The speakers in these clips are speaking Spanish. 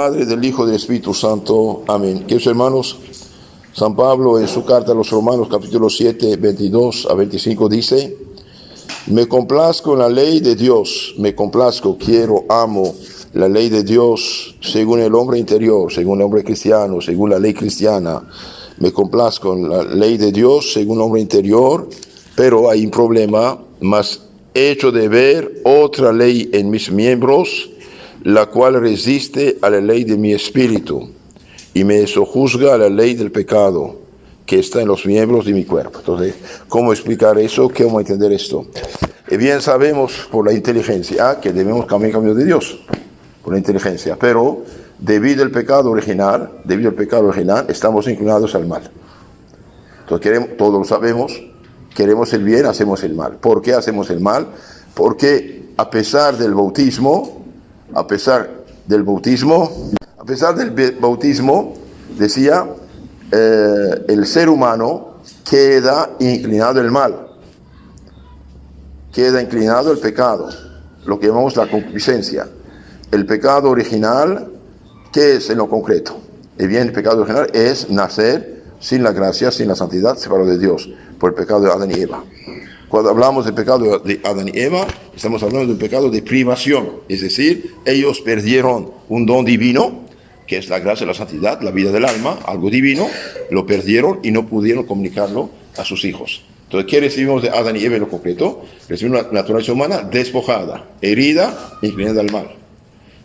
Padre, del Hijo y del Espíritu Santo. Amén. Queridos hermanos, San Pablo en su carta a los Romanos, capítulo 7, 22 a 25, dice: me complazco en la ley de Dios, me complazco, quiero, amo la ley de Dios según el hombre interior, según el hombre cristiano, según la ley cristiana. Me complazco en la ley de Dios según el hombre interior, pero hay un problema, más hecho de ver otra ley en mis miembros, la cual resiste a la ley de mi espíritu y me sojuzga a la ley del pecado que está en los miembros de mi cuerpo. Entonces, ¿cómo explicar eso? ¿Cómo entender esto? Bien sabemos por la inteligencia que debemos caminar de Dios, por la inteligencia, pero debido al pecado original, estamos inclinados al mal. Entonces, todos lo sabemos, queremos el bien, hacemos el mal. ¿Por qué hacemos el mal? Porque a pesar del bautismo, decía, el ser humano queda inclinado al mal, queda inclinado al pecado, lo que llamamos la concupiscencia. El pecado original, ¿qué es en lo concreto? El pecado original es nacer sin la gracia, sin la santidad, separado de Dios, por el pecado de Adán y Eva. Cuando hablamos del pecado de Adán y Eva, estamos hablando de un pecado de privación, es decir, ellos perdieron un don divino, que es la gracia, la santidad, la vida del alma, algo divino, lo perdieron y no pudieron comunicarlo a sus hijos. Entonces, ¿qué recibimos de Adán y Eva en lo concreto? Recibimos una naturaleza humana despojada, herida, inclinada al mal.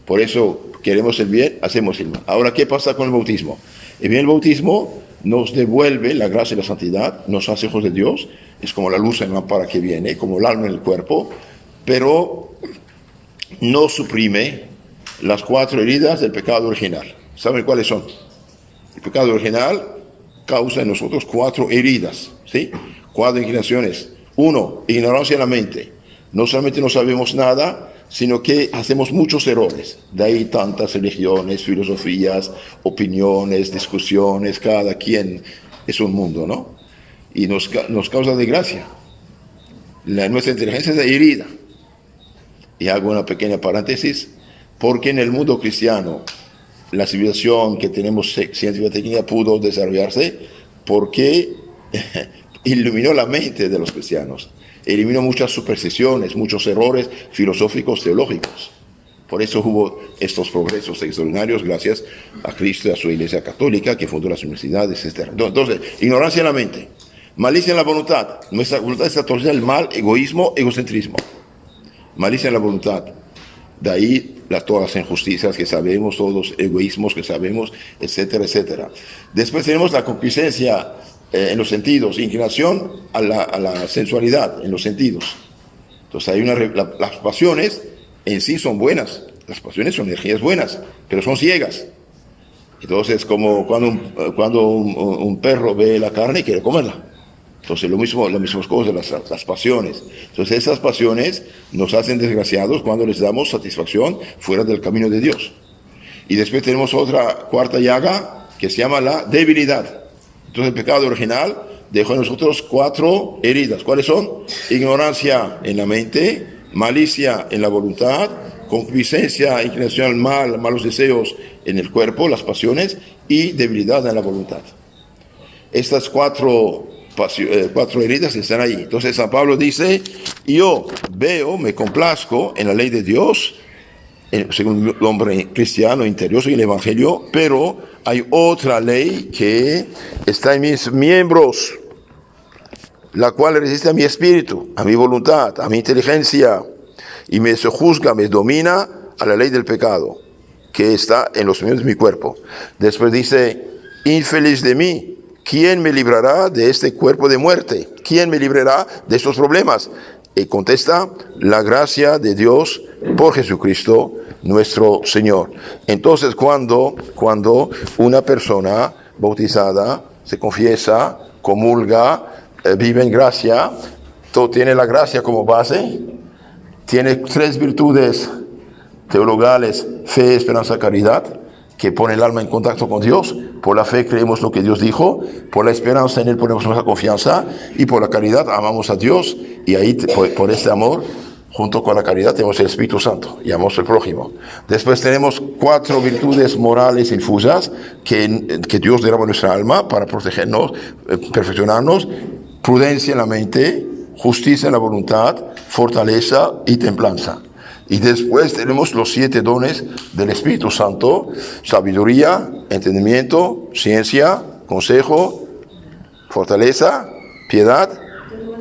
Por eso queremos el bien, hacemos el mal. Ahora, ¿qué pasa con el bautismo? El bautismo nos devuelve la gracia y la santidad, nos hace hijos de Dios, es como la luz en la lámpara que viene, como el alma en el cuerpo, pero no suprime las 4 heridas del pecado original. ¿Saben cuáles son? El pecado original causa en nosotros 4 heridas, ¿sí? 4 inclinaciones. 1, ignorancia en la mente. No solamente no sabemos nada, sino que hacemos muchos errores. De ahí tantas religiones, filosofías, opiniones, discusiones, cada quien es un mundo, ¿no? Y nos causa desgracia. Nuestra inteligencia es herida. Y hago una pequeña paréntesis, porque en el mundo cristiano la civilización que tenemos científica técnica pudo desarrollarse porque iluminó la mente de los cristianos, eliminó muchas supersticiones, muchos errores filosóficos, teológicos. Por eso hubo estos progresos extraordinarios gracias a Cristo y a su Iglesia Católica que fundó las universidades, etc. Entonces, ignorancia en la mente, malicia en la voluntad. Nuestra voluntad está torcida al mal, egoísmo, egocentrismo. Malicia en la voluntad. De ahí todas las injusticias que sabemos, todos los egoísmos que sabemos, etcétera, etcétera. Después tenemos la concupiscencia en los sentidos, inclinación a la sensualidad en los sentidos. Entonces hay las pasiones en sí son buenas, las pasiones son energías buenas, pero son ciegas. Entonces, como cuando un perro ve la carne y quiere comerla. Entonces, las mismas cosas, las pasiones. Entonces, esas pasiones nos hacen desgraciados cuando les damos satisfacción fuera del camino de Dios. Y después tenemos otra cuarta llaga que se llama la debilidad. Entonces, el pecado original dejó en nosotros 4 heridas. ¿Cuáles son? Ignorancia en la mente, malicia en la voluntad, concupiscencia, inclinación al mal, malos deseos en el cuerpo, las pasiones, y debilidad en la voluntad. Estas 4 heridas están ahí. Entonces San Pablo dice: yo me complazco en la ley de Dios, según el hombre cristiano interior, en el Evangelio, pero hay otra ley que está en mis miembros, la cual resiste a mi espíritu, a mi voluntad, a mi inteligencia, y me sojuzga, me domina a la ley del pecado, que está en los miembros de mi cuerpo. Después dice: infeliz de mí, ¿quién me librará de este cuerpo de muerte? ¿Quién me librará de estos problemas? Y contesta: la gracia de Dios por Jesucristo nuestro Señor. Entonces, cuando una persona bautizada se confiesa, comulga, vive en gracia, tiene la gracia como base, tiene 3 virtudes teologales: fe, esperanza, caridad, que pone el alma en contacto con Dios. Por la fe creemos lo que Dios dijo, por la esperanza en Él ponemos nuestra confianza, y por la caridad amamos a Dios, y ahí por este amor Junto con la caridad tenemos el Espíritu Santo y amamos al prójimo. Después tenemos 4 virtudes morales infusas que Dios derrama en nuestra alma para protegernos, perfeccionarnos: prudencia en la mente, justicia en la voluntad, fortaleza y templanza. Y después tenemos los 7 dones del Espíritu Santo: sabiduría, entendimiento, ciencia, consejo, fortaleza, piedad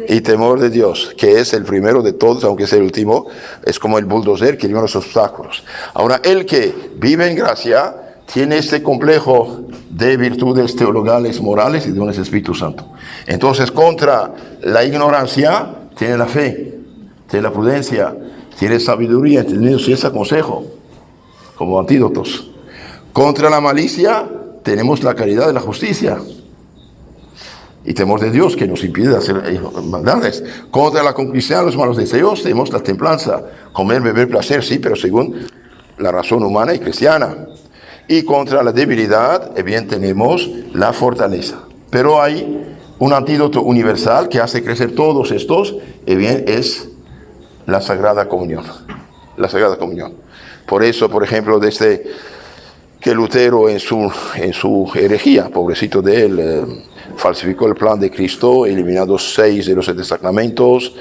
y temor de Dios, que es el primero de todos, aunque es el último. Es como el bulldozer que elimina los obstáculos. Ahora, el que vive en gracia tiene este complejo de virtudes teologales, morales y dones del Espíritu Santo. Entonces, contra la ignorancia tiene la fe, tiene la prudencia, tiene sabiduría, entendimiento, ciencia, consejo, como antídotos. Contra la malicia tenemos la caridad y la justicia y temor de Dios, que nos impide hacer maldades. Contra la concupiscencia, los malos deseos, tenemos la templanza: comer, beber, placer, sí, pero según la razón humana y cristiana. Y contra la debilidad, bien, tenemos la fortaleza. Pero hay un antídoto universal que hace crecer todos estos, bien, es la Sagrada Comunión. La Sagrada Comunión. Por eso, por ejemplo, desde que Lutero en su herejía, pobrecito de él, falsificó el plan de Cristo, eliminando 6 de los 7 sacramentos,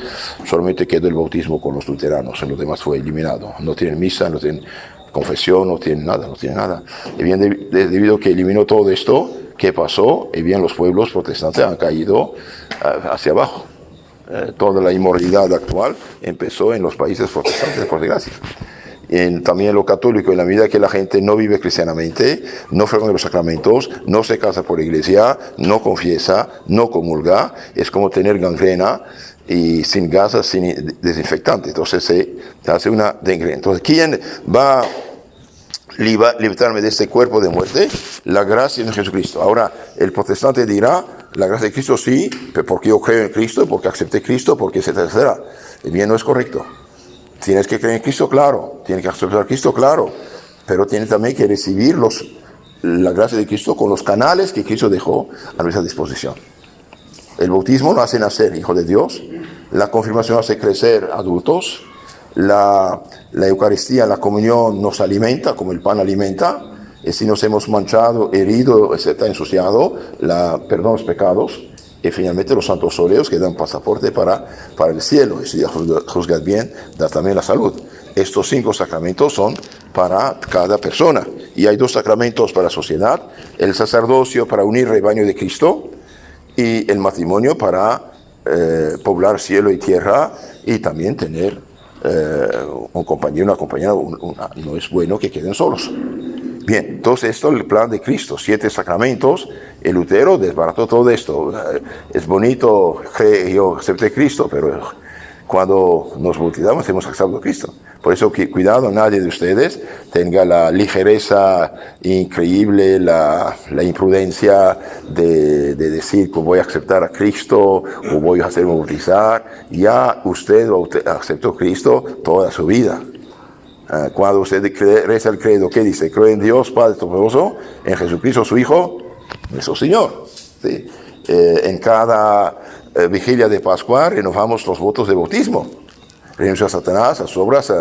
solamente quedó el bautismo con los luteranos, en los demás fue eliminado. No tienen misa, no tienen confesión, no tienen nada. Y bien, debido a que eliminó todo esto, ¿qué pasó? Y bien, los pueblos protestantes han caído hacia abajo. Toda la inmoralidad actual empezó en los países protestantes, por desgracia. También lo católico, en la medida que la gente no vive cristianamente, no frecuenta los sacramentos, no se casa por la iglesia, no confiesa, no comulga, es como tener gangrena y sin gasas, sin desinfectante. Entonces se hace una gangrena. Entonces, ¿quién va a libertarme de este cuerpo de muerte? La gracia de Jesucristo. Ahora, el protestante dirá: la gracia de Cristo sí, porque yo creo en Cristo, porque acepté Cristo, porque etcétera. El bien no es correcto. Tienes que creer en Cristo, claro. Tienes que aceptar a Cristo, claro. Pero tienes también que recibir la gracia de Cristo con los canales que Cristo dejó a nuestra disposición. El bautismo nos hace nacer hijo de Dios. La confirmación hace crecer adultos. La Eucaristía, la comunión nos alimenta como el pan alimenta. Y si nos hemos manchado, herido, etc., ensuciado, perdón los pecados. Y finalmente los santos óleos que dan pasaporte para el cielo. Y si juzgas bien, da también la salud. Estos 5 sacramentos son para cada persona. Y hay 2 sacramentos para la sociedad: el sacerdocio para unir rebaño de Cristo, y el matrimonio para poblar cielo y tierra, y también tener un compañero, una compañera. No es bueno que queden solos. Bien, entonces esto es el plan de Cristo: 7 sacramentos. El Lutero desbarató todo esto. Es bonito, yo acepté Cristo, pero cuando nos bautizamos hemos aceptado a Cristo. Por eso, cuidado, nadie de ustedes tenga la ligereza increíble, la imprudencia de decir que voy a aceptar a Cristo o voy a hacerme bautizar. Ya usted aceptó a Cristo toda su vida. Cuando usted reza el credo, ¿qué dice? Creo en Dios Padre Todopoderoso, en Jesucristo su Hijo, nuestro Señor. ¿Sí? En cada vigilia de Pascua renovamos los votos de bautismo. Renuncio a Satanás, a sus obras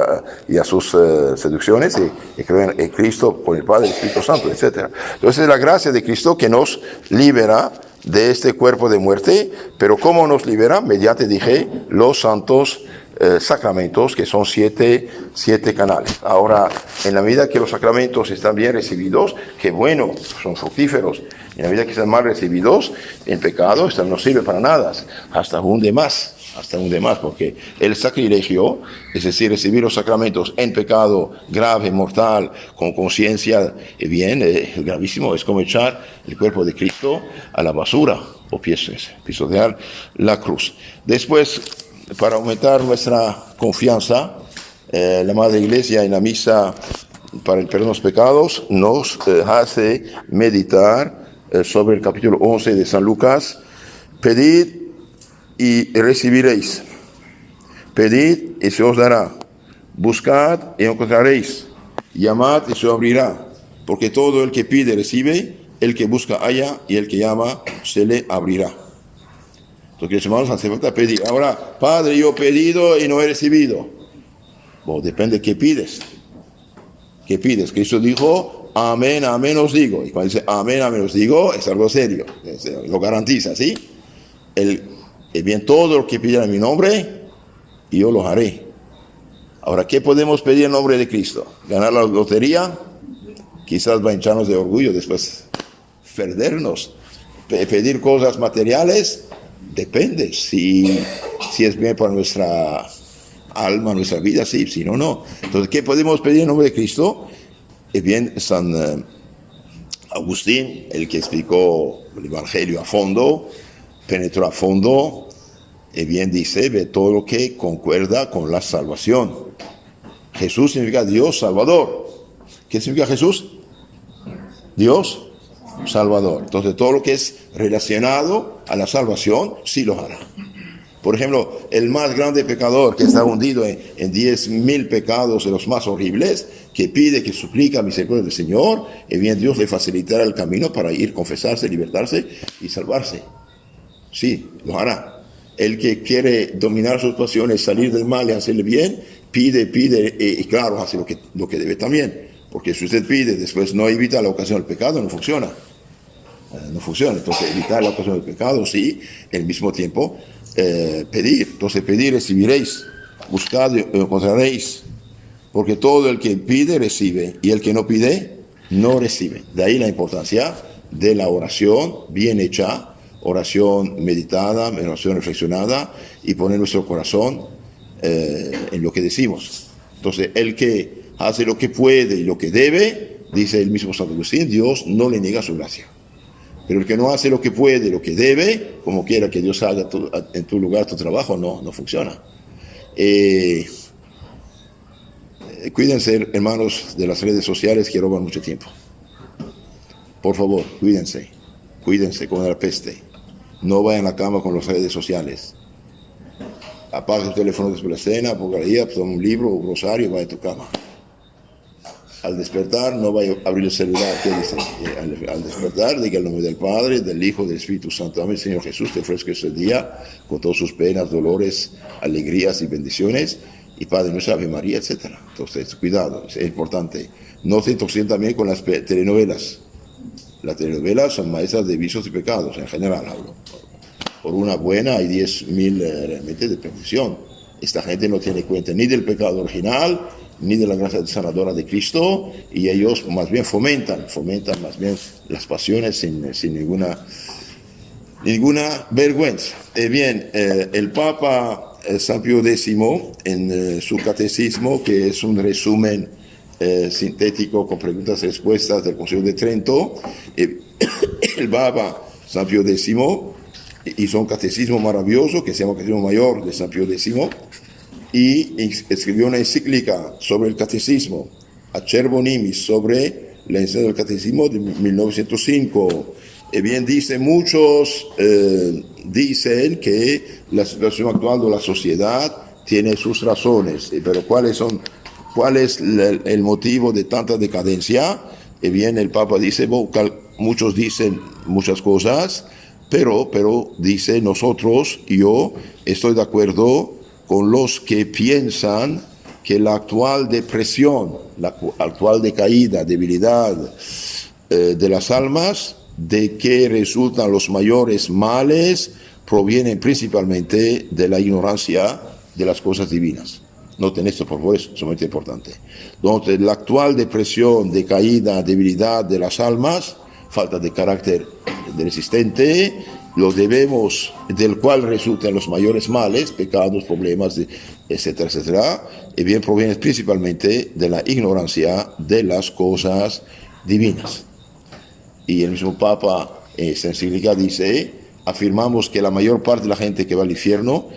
y a sus seducciones, y creo en Cristo por el Padre, el Espíritu Santo, etc. Entonces es la gracia de Cristo que nos libera de este cuerpo de muerte. Pero ¿cómo nos libera? Mediante, dije, los santos sacramentos, que son 7 canales. Ahora, en la medida que los sacramentos están bien recibidos, que bueno, son fructíferos. En la medida que están mal recibidos, el pecado no sirve para nada, hasta hunde más, porque el sacrilegio, es decir, recibir los sacramentos en pecado grave, mortal, con conciencia, bien, gravísimo, es como echar el cuerpo de Cristo a la basura, o pisotear la cruz. Después, para aumentar nuestra confianza, la Madre Iglesia en la misa para el perdón de los pecados nos hace meditar sobre el capítulo 11 de San Lucas: pedid y recibiréis, pedid y se os dará, buscad y encontraréis, llamad y se os abrirá, porque todo el que pide recibe, el que busca halla, y el que llama se le abrirá. Entonces, hermanos, hace falta pedir. Ahora, Padre, yo he pedido y no he recibido. Bueno, depende de qué pides. ¿Qué pides? Cristo dijo, amén, amén os digo. Y cuando dice amén, amén os digo, es algo serio. Lo garantiza, ¿sí? Bien, todo lo que pidan en mi nombre, yo lo haré. Ahora, ¿qué podemos pedir en nombre de Cristo? ¿Ganar la lotería? Quizás va a hincharnos de orgullo después perdernos. Pedir cosas materiales, depende. Si es bien para nuestra alma, nuestra vida, sí, si no, no. Entonces, ¿qué podemos pedir en nombre de Cristo? Bien, San Agustín, el que explicó el Evangelio a fondo, penetró a fondo, bien dice, ve todo lo que concuerda con la salvación. Jesús significa Dios Salvador. ¿Qué significa Jesús? Dios Salvador. Entonces, todo lo que es relacionado a la salvación, sí lo hará. Por ejemplo, el más grande pecador que está hundido en 10,000 pecados de los más horribles, que pide, que suplica misericordia del Señor, y bien Dios le facilitará el camino para ir, confesarse, libertarse y salvarse. Sí, lo hará. El que quiere dominar sus pasiones, salir del mal y hacerle bien, pide, y claro, hace lo que debe también. Porque si usted pide, después no evita la ocasión del pecado, no funciona. No funciona. Entonces, evitar la ocasión del pecado, sí, al mismo tiempo, pedir. Entonces, pedir, recibiréis. Buscad y encontraréis. Porque todo el que pide, recibe. Y el que no pide, no recibe. De ahí la importancia de la oración bien hecha, oración meditada, oración reflexionada, y poner nuestro corazón en lo que decimos. Entonces, el que hace lo que puede y lo que debe, dice el mismo Santo Agustín, Dios no le niega su gracia. Pero el que no hace lo que puede, lo que debe, como quiera que Dios haga en tu lugar tu trabajo, no funciona. Cuídense, hermanos, de las redes sociales que roban mucho tiempo. Por favor, cuídense con la peste. No vayan a la cama con las redes sociales. Apaga tu teléfono después de la cena, ponga ahí, toma un libro o un rosario y vaya a tu cama. Al despertar, no vaya a abrir el celular. ¿Qué dice? Al despertar, diga el nombre del Padre, del Hijo, del Espíritu Santo. Amén, Señor Jesús, te ofrezco este día con todas sus penas, dolores, alegrías y bendiciones. Y Padre nuestro, Ave María, etc. Entonces, cuidado, es importante. No se intoxiquen también con las telenovelas. Las telenovelas son maestras de vicios y pecados, en general hablo. Por una buena hay 10,000 realmente de perdición. Esta gente no tiene cuenta ni del pecado original, ni de la gracia sanadora de Cristo, y ellos más bien fomentan más bien las pasiones sin ninguna vergüenza. Bien, el Papa San Pío X, en su catecismo, que es un resumen sintético con preguntas y respuestas del Concilio de Trento, el Papa San Pío X hizo un catecismo maravilloso que se llama Catecismo Mayor de San Pío X, y escribió una encíclica sobre el catecismo, Acerbo Nimis, sobre la enseñanza del catecismo de 1905. Bien, muchos dicen que la situación actual de la sociedad tiene sus razones, pero ¿cuál es el motivo de tanta decadencia? Bien, el Papa dice, muchos dicen muchas cosas, pero dice yo estoy de acuerdo con los que piensan que la actual depresión, la actual decaída, debilidad de las almas, de que resultan los mayores males, provienen principalmente de la ignorancia de las cosas divinas. Noten esto, por favor, es sumamente importante. Entonces, la actual depresión, decaída, debilidad de las almas, falta de carácter resistente, del cual resultan los mayores males, pecados, problemas, etcétera, etcétera, y bien provienen principalmente de la ignorancia de las cosas divinas. Y el mismo Papa en esta encíclica dice, afirmamos que la mayor parte de la gente que va al infierno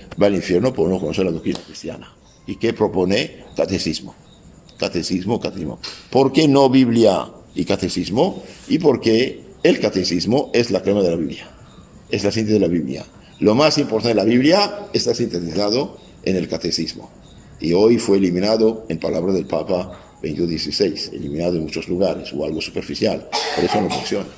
por no conocer la doctrina cristiana. ¿Y qué propone? Catecismo. ¿Por qué no Biblia y catecismo? Y porque el catecismo es la crema de la Biblia. Es la síntesis de la Biblia. Lo más importante de la Biblia está sintetizado en el catecismo. Y hoy fue eliminado, en palabras del Papa Benedicto XVI, eliminado en muchos lugares, o algo superficial. Por eso no funciona.